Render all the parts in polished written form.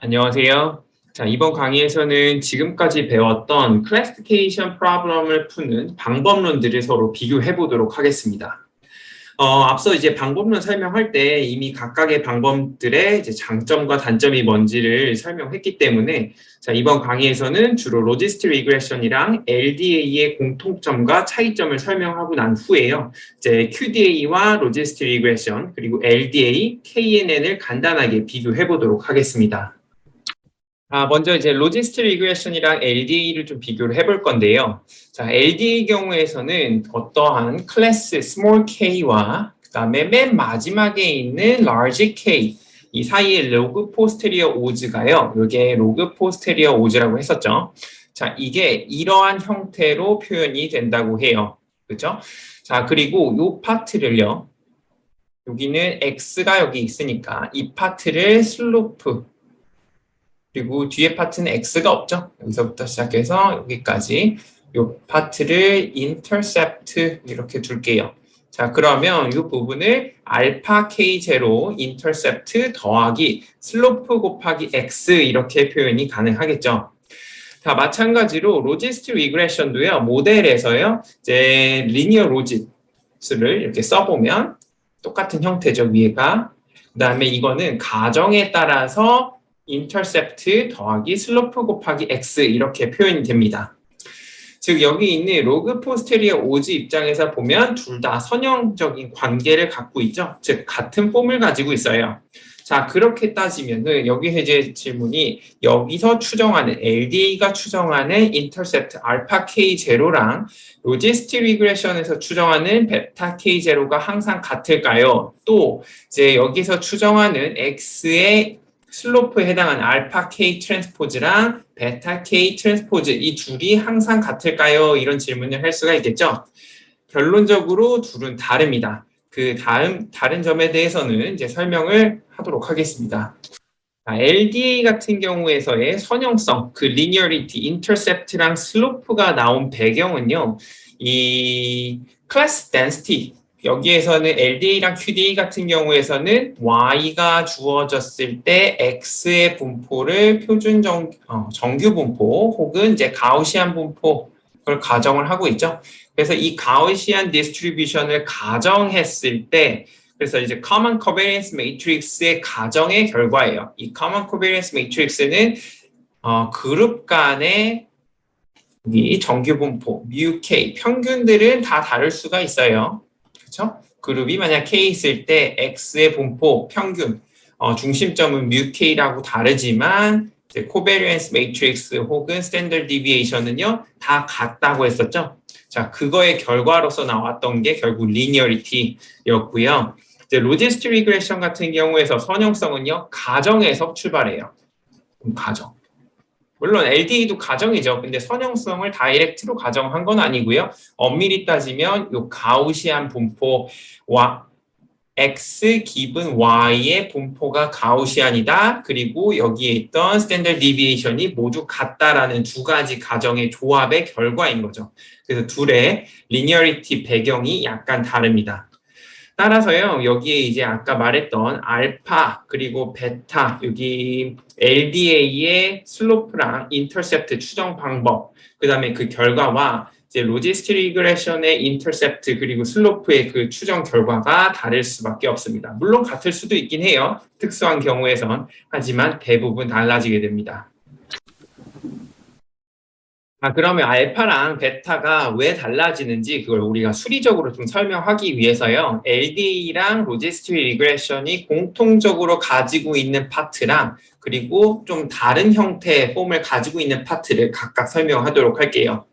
안녕하세요. 자, 이번 강의에서는 지금까지 배웠던 클래시피케이션 프로블럼을 푸는 방법론들을 서로 비교해 보도록 하겠습니다. 앞서 이제 방법론 설명할 때 이미 각각의 방법들의 이제 장점과 단점이 뭔지를 설명했기 때문에 자, 이번 강의에서는 주로 로지스틱 리그레션이랑 LDA의 공통점과 차이점을 설명하고 난 후에요. 이제 QDA와 로지스틱 리그레션 그리고 LDA, KNN을 간단하게 비교해 보도록 하겠습니다. 먼저 이제 로지스틱 리그레션이랑 LDA를 좀 비교를 해볼 건데요. 자, LDA 경우에서는 어떠한 클래스 small k와 그다음에 맨 마지막에 있는 large k 이 사이에 로그 포스테리어 오즈가요. 이게 로그 포스테리어 오즈라고 했었죠. 자, 이게 이러한 형태로 표현이 된다고 해요. 그렇죠? 자, 그리고 이 파트를요. 여기는 x가 여기 있으니까 이 파트를 슬로프 그리고 뒤에 파트는 x가 없죠. 여기서부터 시작해서 여기까지 이 파트를 intercept 이렇게 둘게요. 자, 그러면 이 부분을 알파 k0 intercept 더하기 슬로프 곱하기 x 이렇게 표현이 가능하겠죠. 자, 마찬가지로 로지스틱 리그레션도요. 모델에서요. 이제 리니어 로지스를 이렇게 써보면 똑같은 형태죠. 위에가. 그다음에 이거는 가정에 따라서 intercept 더하기 슬로프 곱하기 x 이렇게 표현이 됩니다. 즉 여기 있는 로그 포스테리어 오즈 입장에서 보면 둘 다 선형적인 관계를 갖고 있죠. 즉 같은 폼을 가지고 있어요. 자, 그렇게 따지면은 여기서 이제 질문이 여기서 추정하는 LDA가 추정하는 intercept 알파 K0랑 로지스틱 리그레션에서 추정하는 베타 K0가 항상 같을까요? 또 이제 여기서 추정하는 X의 슬로프에 해당하는 알파 K 트랜스포즈랑 베타 K 트랜스포즈 이 둘이 항상 같을까요? 이런 질문을 할 수가 있겠죠. 결론적으로 둘은 다릅니다. 그 다른 점에 대해서는 이제 설명을 하도록 하겠습니다. LDA 같은 경우에서의 선형성, 그 linearity, intercept랑 slope가 나온 배경은요. 이 class density 여기에서는 LDA랑 QDA 같은 경우에서는 Y가 주어졌을 때 X의 분포를 표준 정규 분포 혹은 이제 가우시안 분포를 가정을 하고 있죠. 그래서 이 가우시안 디스트리뷰션을 가정했을 때 그래서 이제 common covariance matrix의 가정의 결과예요. 이 common covariance matrix는 그룹 간의 이 정규 분포, mu k 평균들은 다 다를 수가 있어요. 그렇죠? 그룹이 만약 K 있을 때 X의 분포 평균 중심점은 mu K라고 다르지만 코베리언스 매트릭스 혹은 스탠더드 디비에이션은요 다 같다고 했었죠. 자, 그거의 결과로서 나왔던 게 결국 리니어리티였고요. 이제 로지스틱 리그레션 같은 경우에서 선형성은요 가정에서 출발해요. 가정. 물론 LDA도 가정이죠. 근데 선형성을 다이렉트로 가정한 건 아니고요. 엄밀히 따지면 요 가우시안 분포와 X 기분 Y의 분포가 가우시안이다. 그리고 여기에 있던 스탠더드 디비에이션이 모두 같다라는 두 가지 가정의 조합의 결과인 거죠. 그래서 둘의 리니어리티 배경이 약간 다릅니다. 따라서요, 여기에 이제 아까 말했던 알파 그리고 베타 여기 LDA의 슬로프랑 인터셉트 추정 방법 그 다음에 그 결과와 이제 로지스틱 리그레션의 인터셉트 그리고 슬로프의 그 추정 결과가 다를 수밖에 없습니다. 물론 같을 수도 있긴 해요. 특수한 경우에선. 하지만 대부분 달라지게 됩니다. 그러면 알파랑 베타가 왜 달라지는지 그걸 우리가 수리적으로 좀 설명하기 위해서요. LDA랑 로지스틱 리그레션이 공통적으로 가지고 있는 파트랑 그리고 좀 다른 형태의 폼을 가지고 있는 파트를 각각 설명하도록 할게요.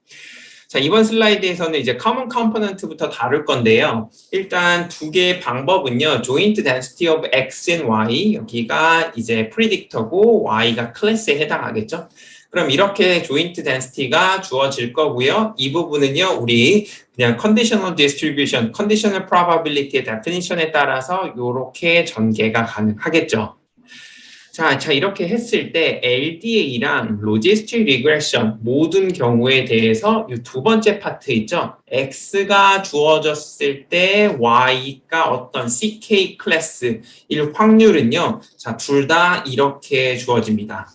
자, 이번 슬라이드에서는 이제 common component부터 다룰 건데요. 일단 두 개의 방법은요. joint density of x and y 여기가 이제 predictor고 y가 클래스에 해당하겠죠. 그럼 이렇게 joint density가 주어질 거고요. 이 부분은요, 우리 그냥 conditional distribution, conditional probability의 definition에 따라서 이렇게 전개가 가능하겠죠. 자, 이렇게 했을 때 LDA랑 로지스틱 리그레션 모든 경우에 대해서 이 두 번째 파트 있죠? X가 주어졌을 때 Y가 어떤 CK 클래스일 확률은요. 자, 둘 다 이렇게 주어집니다.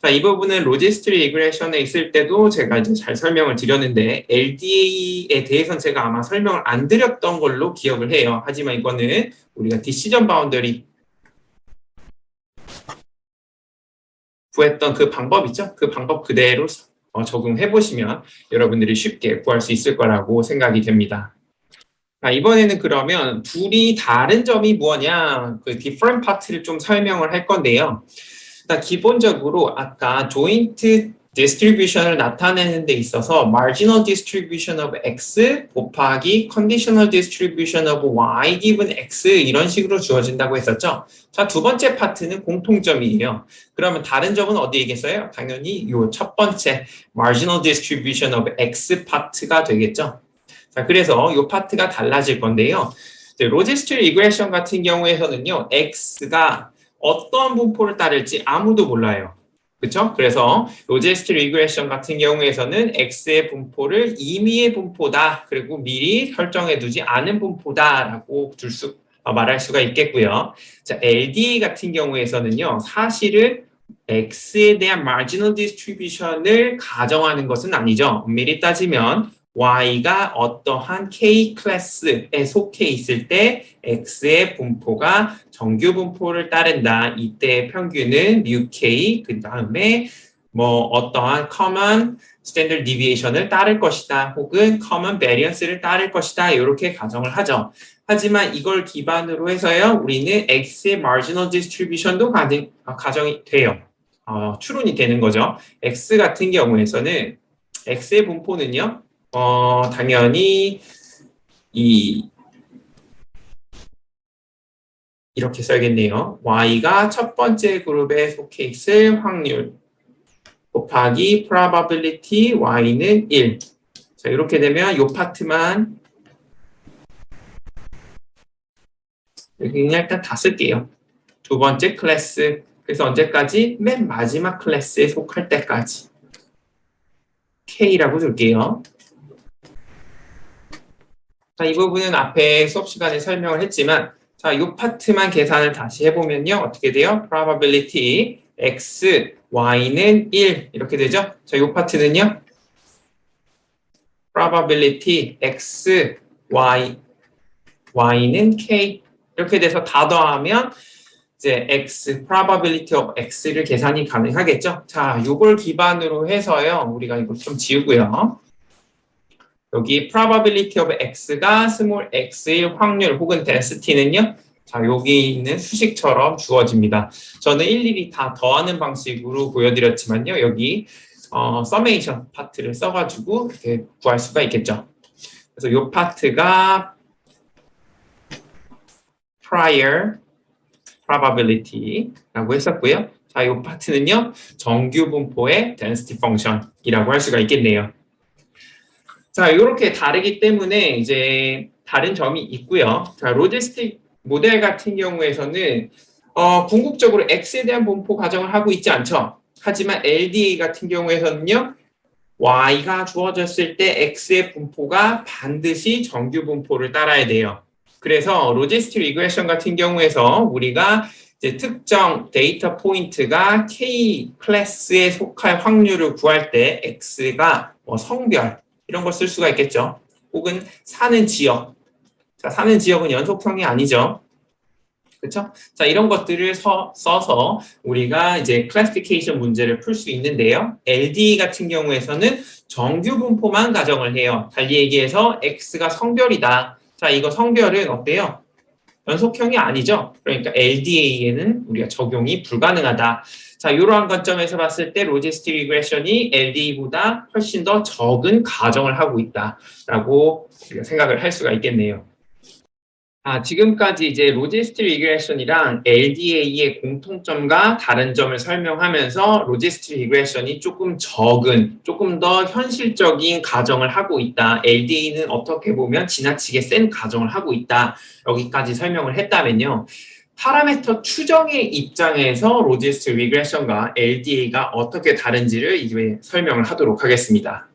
자, 이 부분은 로지스틱 리그레션에 있을 때도 제가 이제 잘 설명을 드렸는데 LDA에 대해서는 제가 아마 설명을 안 드렸던 걸로 기억을 해요. 하지만 이거는 우리가 디시전 바운더리 구했던 그 방법 있죠? 그 방법 그대로 적용해 보시면 여러분들이 쉽게 구할 수 있을 거라고 생각이 됩니다. 자, 이번에는 그러면 둘이 다른 점이 뭐냐, 그 different 파트를 좀 설명을 할 건데요. 일단 기본적으로 아까 joint distribution을 나타내는 데 있어서 marginal distribution of x 곱하기 conditional distribution of y given x 이런 식으로 주어진다고 했었죠. 자, 두 번째 파트는 공통점이에요. 그러면 다른 점은 어디에 있겠어요? 당연히 이 첫 번째 marginal distribution of x 파트가 되겠죠. 자, 그래서 이 파트가 달라질 건데요. 로지스틱 리그레션 같은 경우에서는요, x가 어떤 분포를 따를지 아무도 몰라요. 그렇죠? 그래서 로지스틱 리그레션 같은 경우에서는 x의 분포를 임의의 분포다. 그리고 미리 설정해 두지 않은 분포다라고 말할 수가 있겠고요. 자, LDA 같은 경우에서는요. 사실은 x에 대한 마지널 디스트리뷰션을 가정하는 것은 아니죠. 엄밀히 따지면 y가 어떠한 k 클래스에 속해 있을 때 x의 분포가 정규 분포를 따른다. 이때의 평균은 μk 그 다음에 뭐 어떠한 common standard deviation을 따를 것이다. 혹은 common variance를 따를 것이다. 이렇게 가정을 하죠. 하지만 이걸 기반으로 해서요. 우리는 x의 marginal distribution도 가정이 돼요. 추론이 되는 거죠. x 같은 경우에서는 x의 분포는요. 당연히 이렇게 써야겠네요. y가 첫 번째 그룹에 속해 있을 확률 곱하기 probability y는 1. 자, 이렇게 되면 이 파트만 여기 그냥 일단 다 쓸게요. 두 번째 클래스. 그래서 언제까지? 맨 마지막 클래스에 속할 때까지. K라고 줄게요. 자, 이 부분은 앞에 수업 시간에 설명을 했지만, 자, 이 파트만 계산을 다시 해보면요. 어떻게 돼요? probability x, y는 1 이렇게 되죠? 자, 이 파트는요. probability x, y는 k 이렇게 돼서 다 더하면 이제 x, probability of x를 계산이 가능하겠죠? 자, 이걸 기반으로 해서요. 우리가 이걸 좀 지우고요. 여기 probability of x가 small x의 확률 혹은 density는요. 자, 여기 있는 수식처럼 주어집니다. 저는 일일이 다 더하는 방식으로 보여드렸지만요. 여기 summation 파트를 써가지고 이렇게 구할 수가 있겠죠. 그래서 이 파트가 prior probability라고 했었고요. 자, 이 파트는요. 정규 분포의 density function이라고 할 수가 있겠네요. 자, 이렇게 다르기 때문에 이제 다른 점이 있고요. 자, 로지스틱 모델 같은 경우에서는 궁극적으로 X에 대한 분포 가정을 하고 있지 않죠. 하지만 LDA 같은 경우에서는요. Y가 주어졌을 때 X의 분포가 반드시 정규 분포를 따라야 돼요. 그래서 로지스틱 리그레션 같은 경우에서 우리가 이제 특정 데이터 포인트가 K 클래스에 속할 확률을 구할 때 X가 성별 이런 걸 쓸 수가 있겠죠. 혹은 사는 지역. 자, 사는 지역은 연속성이 아니죠. 그렇죠? 자, 이런 것들을 써서 우리가 이제 클래시피케이션 문제를 풀 수 있는데요. LD 같은 경우에서는 정규 분포만 가정을 해요. 달리 얘기해서 X가 성별이다. 자, 이거 성별은 어때요? 연속형이 아니죠. 그러니까 LDA에는 우리가 적용이 불가능하다. 자, 이러한 관점에서 봤을 때 로지스틱 리그레션이 LDA보다 훨씬 더 적은 가정을 하고 있다라고 우리가 생각을 할 수가 있겠네요. 지금까지 이제 로지스틱 리그레션이랑 LDA의 공통점과 다른 점을 설명하면서 로지스틱 리그레션이 조금 더 현실적인 가정을 하고 있다. LDA는 어떻게 보면 지나치게 센 가정을 하고 있다. 여기까지 설명을 했다면요. 파라미터 추정의 입장에서 로지스틱 리그레션과 LDA가 어떻게 다른지를 이제 설명을 하도록 하겠습니다.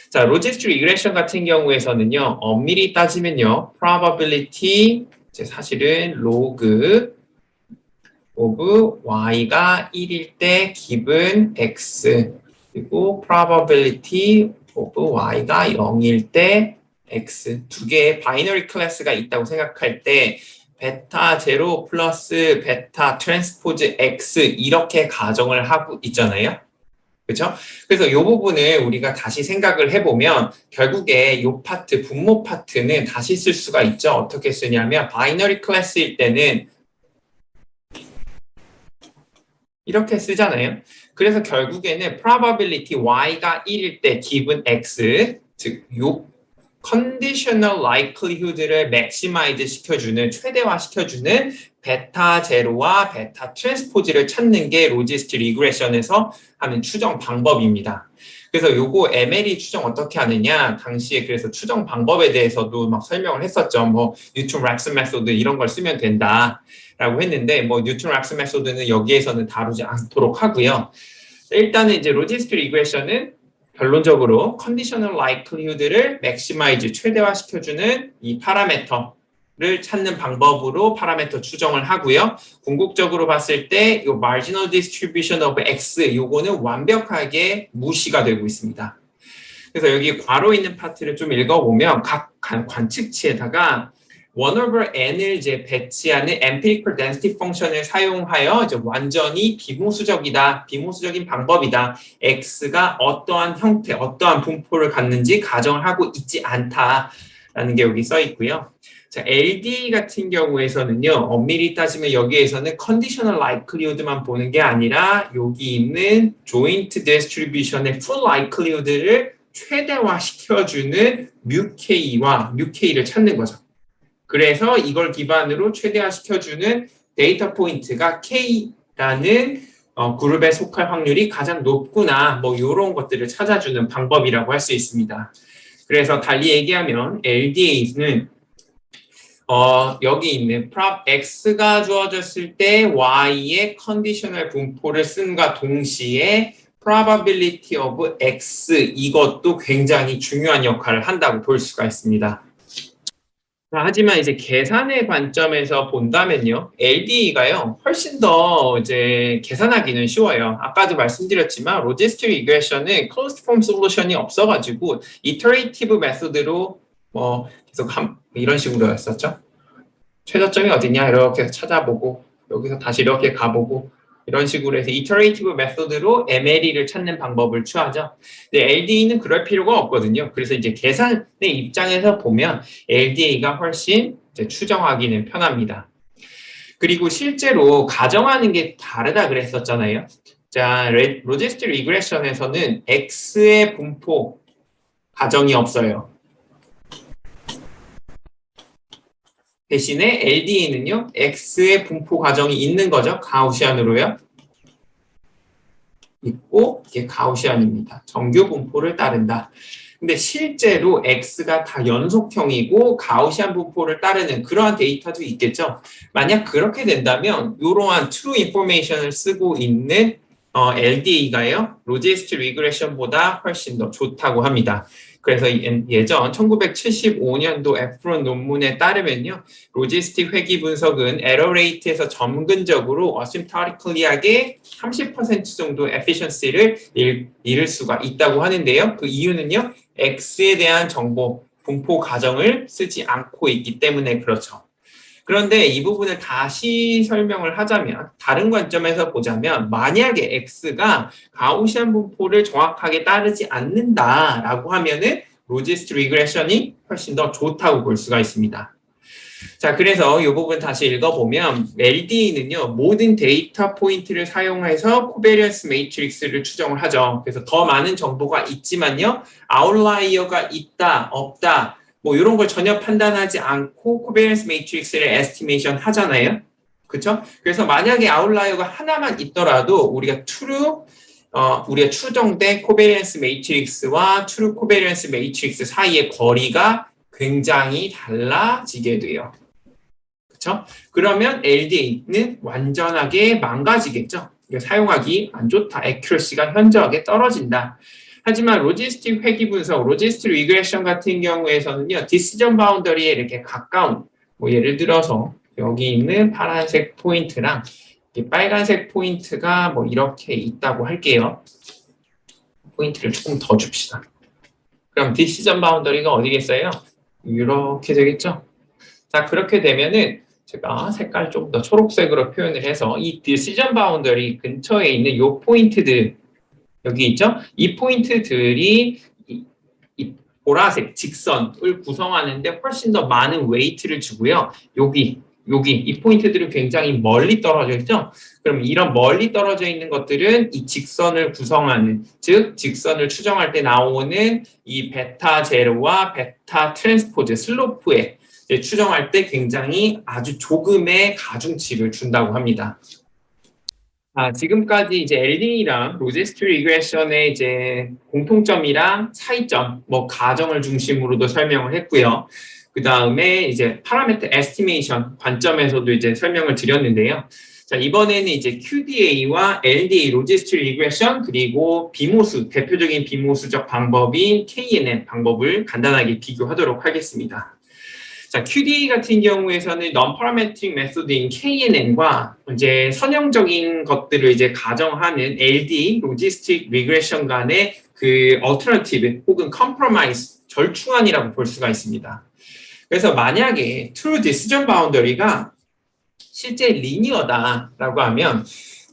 자, 로지스틱 리그레션 같은 경우에서는요, 엄밀히 따지면요, probability, 사실은 log of y가 1일 때 given x, 그리고 probability of y가 0일 때 x, 두 개의 바이너리 클래스가 있다고 생각할 때 베타 제로 플러스 베타 트랜스포즈 x 이렇게 가정을 하고 있잖아요. 그렇죠? 그래서 이 부분을 우리가 다시 생각을 해보면 결국에 이 파트, 분모 파트는 다시 쓸 수가 있죠. 어떻게 쓰냐면 바이너리 클래스일 때는 이렇게 쓰잖아요. 그래서 결국에는 probability y가 1일 때 given x, 즉 요 conditional likelihood를 maximize 시켜주는, 최대화 시켜주는 베타 제로와 베타 트랜스포즈를 찾는 게 로지스틱 리그레션에서 하는 추정 방법입니다. 그래서 요거 MLE 추정 어떻게 하느냐, 당시에 그래서 추정 방법에 대해서도 막 설명을 했었죠. 뭐 뉴턴 락슨 메소드 이런 걸 쓰면 된다라고 했는데, 뭐 뉴턴 락슨 메소드는 여기에서는 다루지 않도록 하고요. 일단은 이제 로지스틱 리그레션은 결론적으로 컨디셔널 라이클리후드를 맥시마이즈, 최대화 시켜주는 이 파라미터를 찾는 방법으로 파라미터 추정을 하고요. 궁극적으로 봤을 때 이 marginal distribution of x 요거는 완벽하게 무시가 되고 있습니다. 그래서 여기 괄호 있는 파트를 좀 읽어보면 각 관측치에다가 1 over n을 이제 배치하는 empirical density 펑션을 사용하여 이제 완전히 비모수적이다, 비모수적인 방법이다. x가 어떠한 형태, 어떠한 분포를 갖는지 가정을 하고 있지 않다라는 게 여기 써 있고요. 자, LD 같은 경우에서는요, 엄밀히 따지면 여기에서는 conditional likelihood만 보는 게 아니라 여기 있는 joint distribution의 full likelihood를 최대화 시켜주는 μk와 μk를 찾는 거죠. 그래서 이걸 기반으로 최대화 시켜주는 데이터 포인트가 K라는 그룹에 속할 확률이 가장 높구나, 뭐 이런 것들을 찾아주는 방법이라고 할 수 있습니다. 그래서 달리 얘기하면 LDA는 여기 있는 prop x가 주어졌을 때 y의 컨디셔널 분포를 쓴과 동시에 probability of x 이것도 굉장히 중요한 역할을 한다고 볼 수가 있습니다. 하지만 이제 계산의 관점에서 본다면요, LDE가요 훨씬 더 이제 계산하기는 쉬워요. 아까도 말씀드렸지만 로지스틱 리그레션은 closed form 솔루션이 없어가지고 이터레이티브 메소드로 계속 이런 식으로 했었죠. 최저점이 어디냐 이렇게 찾아보고 여기서 다시 이렇게 가보고 이런 식으로 해서 이터레이티브 메소드로 MLE를 찾는 방법을 취하죠. 근데 LDE는 그럴 필요가 없거든요. 그래서 이제 계산의 입장에서 보면 LDA가 훨씬 이제 추정하기는 편합니다. 그리고 실제로 가정하는 게 다르다 그랬었잖아요. 자, 로지스틱 리그레션에서는 X의 분포 가정이 없어요. 대신에 LDE는요, X의 분포 가정이 있는 거죠. 가우시안으로요. 있고, 이게 가우시안입니다. 정규 분포를 따른다. 근데 실제로 X가 다 연속형이고 가우시안 분포를 따르는 그러한 데이터도 있겠죠. 만약 그렇게 된다면 이러한 true information을 쓰고 있는 LDA가요, 로지스틱 리그레션보다 훨씬 더 좋다고 합니다. 그래서 예전 1975년도 에프론 논문에 따르면요, 로지스틱 회귀 분석은 에러 레이트에서 점근적으로 어심토리컬리하게 30% 정도 에피션시를 잃을 수가 있다고 하는데요. 그 이유는요, X에 대한 정보, 분포 가정을 쓰지 않고 있기 때문에 그렇죠. 그런데 이 부분을 다시 설명을 하자면, 다른 관점에서 보자면 만약에 X가 가우시안 분포를 정확하게 따르지 않는다라고 하면은 로지스틱 리그레션이 훨씬 더 좋다고 볼 수가 있습니다. 자, 그래서 이 부분 다시 읽어보면 LDE는요, 모든 데이터 포인트를 사용해서 코베리언스 매트릭스를 추정을 하죠. 그래서 더 많은 정보가 있지만요, 아웃라이어가 있다, 없다, 뭐 이런 걸 전혀 판단하지 않고 코베리언스 매트릭스를 에스티메이션 하잖아요. 그렇죠? 그래서 만약에 아웃라이어가 하나만 있더라도 우리가 우리가 추정된 코베리언스 매트릭스와 트루 코베리언스 매트릭스 사이의 거리가 굉장히 달라지게 돼요. 그렇죠? 그러면 LDA는 완전하게 망가지겠죠. 사용하기 안 좋다. 액큐러시가 현저하게 떨어진다. 하지만 로지스틱 회귀 분석, 로지스틱 리그레션 같은 경우에서는요, 디시전 바운더리에 이렇게 가까운, 뭐 예를 들어서 여기 있는 파란색 포인트랑 빨간색 포인트가 뭐 이렇게 있다고 할게요. 포인트를 조금 더 줍시다. 그럼 디시전 바운더리가 어디겠어요? 이렇게 되겠죠? 자, 그렇게 되면은 제가 색깔 좀 더 초록색으로 표현을 해서 이 디시전 바운더리 근처에 있는 이 포인트들 여기 있죠? 이 포인트들이 이 보라색 직선을 구성하는데 훨씬 더 많은 웨이트를 주고요. 여기 이 포인트들은 굉장히 멀리 떨어져 있죠? 그럼 이런 멀리 떨어져 있는 것들은 이 직선을 구성하는, 즉 직선을 추정할 때 나오는 이 베타 제로와 베타 트랜스포즈 슬로프에 추정할 때 굉장히 아주 조금의 가중치를 준다고 합니다. 지금까지 이제 LDA랑 로지스틱 리그레션의 이제 공통점이랑 차이점, 뭐 가정을 중심으로도 설명을 했고요. 그 다음에 이제 파라미터 에스티메이션 관점에서도 이제 설명을 드렸는데요. 자, 이번에는 이제 QDA와 LDA, 로지스틱 리그레션, 그리고 비모수, 대표적인 비모수적 방법인 KNN 방법을 간단하게 비교하도록 하겠습니다. 자, QDA 같은 경우에서는 non-parametric method인 KNN과 이제 선형적인 것들을 이제 가정하는 LDA, logistic regression 간의 그 alternative 혹은 compromise, 절충안이라고 볼 수가 있습니다. 그래서 만약에 true decision boundary가 실제 리니어다라고 하면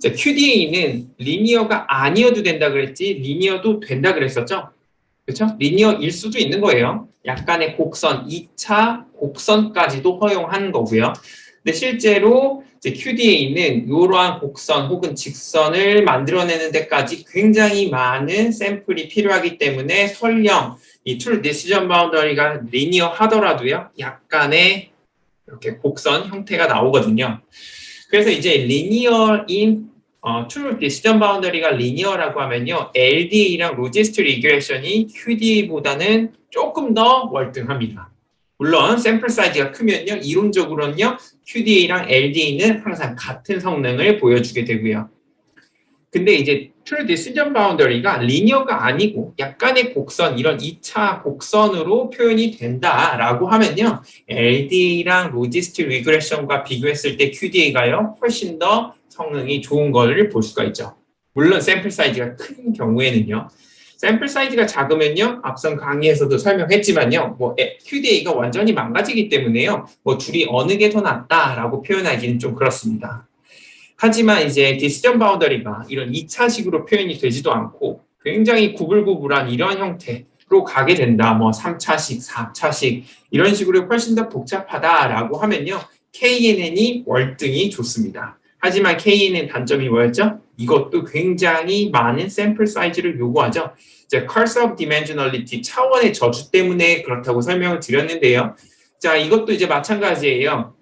QDA는 리니어가 아니어도 된다 그랬지 리니어도 된다 그랬었죠? 그렇죠? 리니어일 수도 있는 거예요. 약간의 곡선, 2차 곡선까지도 허용하는 거고요. 근데 실제로 이제 QDA는 이러한 곡선 혹은 직선을 만들어내는 데까지 굉장히 많은 샘플이 필요하기 때문에 설령 이 True Decision Boundary가 리니어 하더라도요, 약간의 이렇게 곡선 형태가 나오거든요. 그래서 이제 리니어인 True Decision Boundary가 리니어라고 하면요, LDA랑 로지스틱 리그레션이 QDA보다는 조금 더 월등합니다. 물론 샘플 사이즈가 크면요, 이론적으로는요, QDA랑 LDA는 항상 같은 성능을 보여주게 되고요. 근데 이제 True Decision Boundary가 리니어가 아니고 약간의 곡선, 이런 2차 곡선으로 표현이 된다라고 하면요, LDA랑 로지스틱 리그레션과 비교했을 때 QDA가요, 훨씬 더 성능이 좋은 거를 볼 수가 있죠. 물론 샘플 사이즈가 큰 경우에는요. 샘플 사이즈가 작으면요, 앞선 강의에서도 설명했지만요, 뭐 QDA가 완전히 망가지기 때문에요, 뭐 둘이 어느 게 더 낫다라고 표현하기는 좀 그렇습니다. 하지만 이제 디시전 바운더리가 이런 2차식으로 표현이 되지도 않고 굉장히 구불구불한 이런 형태로 가게 된다. 뭐 3차식, 4차식 이런 식으로 훨씬 더 복잡하다라고 하면요, KNN이 월등히 좋습니다. 하지만 KNN 단점이 뭐였죠? 이것도 굉장히 많은 샘플 사이즈를 요구하죠. 이제 curse of dimensionality, 차원의 저주 때문에 그렇다고 설명을 드렸는데요. 자, 이것도 이제 마찬가지예요.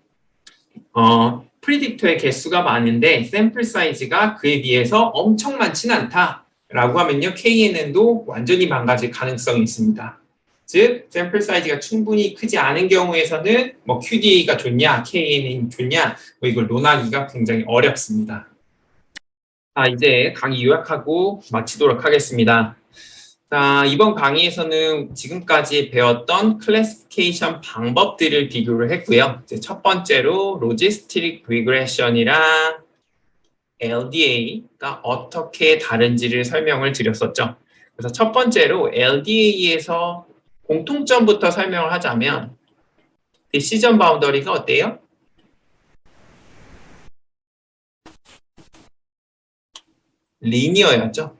프리딕터의 개수가 많은데 샘플 사이즈가 그에 비해서 엄청 많지는 않다라고 하면요, KNN도 완전히 망가질 가능성이 있습니다. 즉, 샘플 사이즈가 충분히 크지 않은 경우에서는 뭐 QDA가 좋냐, KNN이 좋냐, 뭐 이걸 논하기가 굉장히 어렵습니다. 이제 강의 요약하고 마치도록 하겠습니다. 자, 이번 강의에서는 지금까지 배웠던 클래시피케이션 방법들을 비교를 했고요. 이제 첫 번째로 로지스틱 리그레션이랑 LDA가 어떻게 다른지를 설명을 드렸었죠. 그래서 첫 번째로 LDA에서 공통점부터 설명을 하자면 디시전 바운더리가 어때요? 리니어였죠.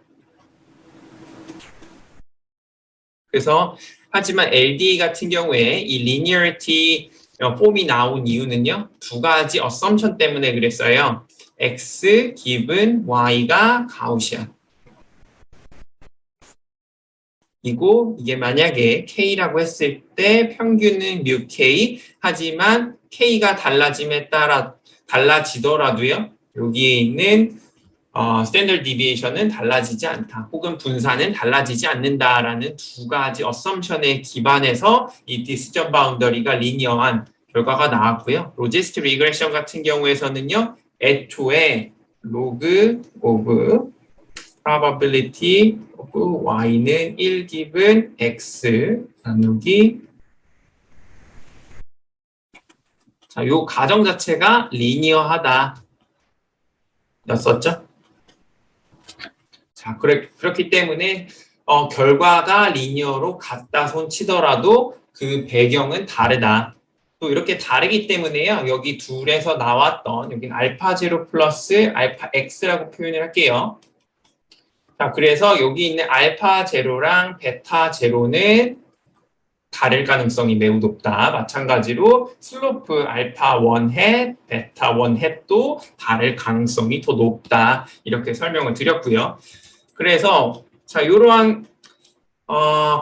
그래서 하지만 LDA 같은 경우에 이 linearity 폼이 나온 이유는요, 두 가지 assumption 때문에 그랬어요. X given Y가 가우시안. 이고 이게 만약에 K라고 했을 때 평균은 mu K, 하지만 K가 달라짐에 따라 달라지더라도요, 여기에 있는 스탠더드 디비에이션은 달라지지 않다. 혹은 분산은 달라지지 않는다라는 두 가지 어썸션에 기반해서 이 디시전 바운더리가 리니어한 결과가 나왔고요. 로지스틱 리그레션 같은 경우에서는요. 애초에 log of probability of y는 1 given x 나누기 자, 요 가정 자체가 리니어하다 였었죠. 자, 그렇기 때문에 결과가 리니어로 같다 손 치더라도 그 배경은 다르다. 또 이렇게 다르기 때문에요. 여기 둘에서 나왔던 여기는 알파 제로 플러스 알파 x라고 표현을 할게요. 자, 그래서 여기 있는 알파 제로랑 베타 제로는 다를 가능성이 매우 높다. 마찬가지로 슬로프 알파 1햇, 베타 1햇도 다를 가능성이 더 높다. 이렇게 설명을 드렸고요. 그래서 자, 이러한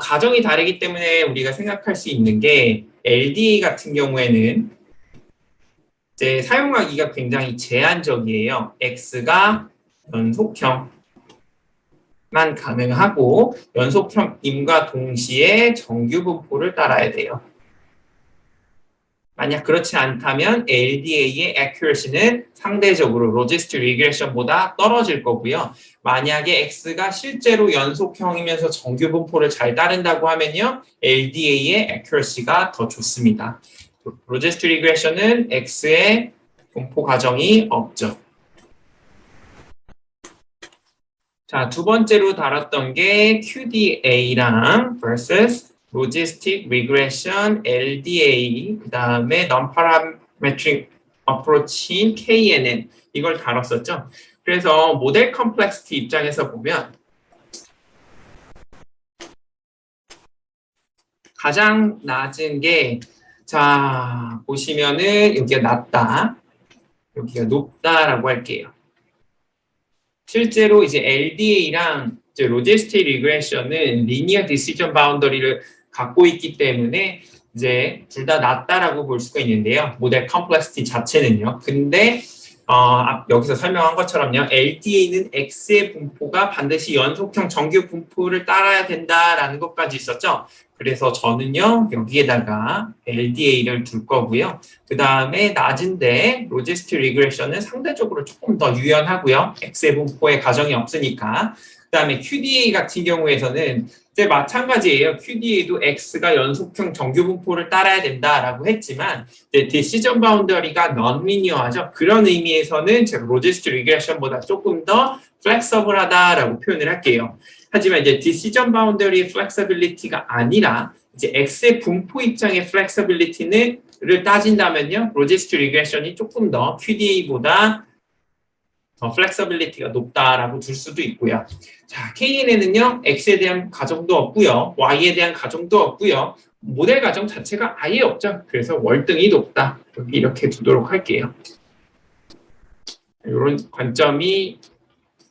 가정이 다르기 때문에 우리가 생각할 수 있는 게 LDA 같은 경우에는 이제 사용하기가 굉장히 제한적이에요. X가 연속형만 가능하고 연속형임과 동시에 정규 분포를 따라야 돼요. 만약 그렇지 않다면 LDA의 accuracy는 상대적으로 로지스틱 리그레션보다 떨어질 거고요. 만약에 X가 실제로 연속형이면서 정규 분포를 잘 따른다고 하면요. LDA의 accuracy가 더 좋습니다. 로지스틱 리그레션은 X의 분포 가정이 없죠. 자, 두 번째로 다뤘던 게 QDA랑 versus Logistic Regression, LDA, 그 다음에 Non-Parametric Approach인 KNN 이걸 다뤘었죠. 그래서 모델 컴플렉시티 입장에서 보면 가장 낮은 게 자, 보시면은 여기가 낮다, 여기가 높다라고 할게요. 실제로 이제 LDA랑 이제 로지스틱 리그레션은 리니어 디시전 바운더리를 갖고 있기 때문에 이제 둘 다 낮다라고 볼 수가 있는데요. 모델 컴플렉시티 자체는요. 근데 여기서 설명한 것처럼요. LDA는 X의 분포가 반드시 연속형 정규 분포를 따라야 된다라는 것까지 있었죠. 그래서 저는요. 여기에다가 LDA를 둘 거고요. 그 다음에 낮은데 로지스틱 리그레션은 상대적으로 조금 더 유연하고요. X의 분포에 가정이 없으니까. 그 다음에 QDA 같은 경우에서는 이제 마찬가지예요. QDA도 X가 연속형 정규 분포를 따라야 된다라고 했지만 이제 디시전 바운더리가 non-linear하죠. 그런 의미에서는 제가 로지스틱 리그레션보다 조금 더 플렉서블하다라고 표현을 할게요. 하지만 이제 디시전 바운더리 플렉서빌리티가 아니라 이제 X의 분포 입장의 플렉서빌리티를 따진다면요. 로지스틱 리그레션이 조금 더 QDA보다 더 플렉서빌리티가 높다라고 둘 수도 있고요. 자, KNN은요, X에 대한 가정도 없고요, Y에 대한 가정도 없고요, 모델 가정 자체가 아예 없죠. 그래서 월등히 높다. 이렇게 두도록 할게요. 이런 관점이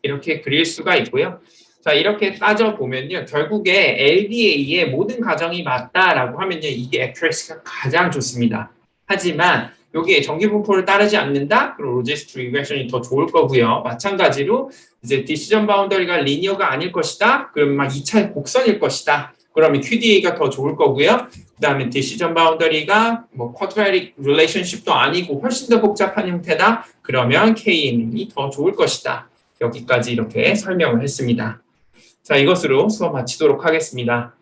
이렇게 그릴 수가 있고요. 자, 이렇게 따져보면요, 결국에 LDA의 모든 가정이 맞다라고 하면요, 이게 accuracy가 가장 좋습니다. 하지만 여기에 정규 분포를 따르지 않는다? 그럼 로지스틱 리그레션이 더 좋을 거고요. 마찬가지로 이제 디시전 바운더리가 리니어가 아닐 것이다. 그럼 막 2차의 곡선일 것이다. 그러면 QDA가 더 좋을 거고요. 그 다음에 디시전 바운더리가 뭐 쿼드라틱 릴레이션십도 아니고 훨씬 더 복잡한 형태다. 그러면 KNN이 더 좋을 것이다. 여기까지 이렇게 설명을 했습니다. 자, 이것으로 수업 마치도록 하겠습니다.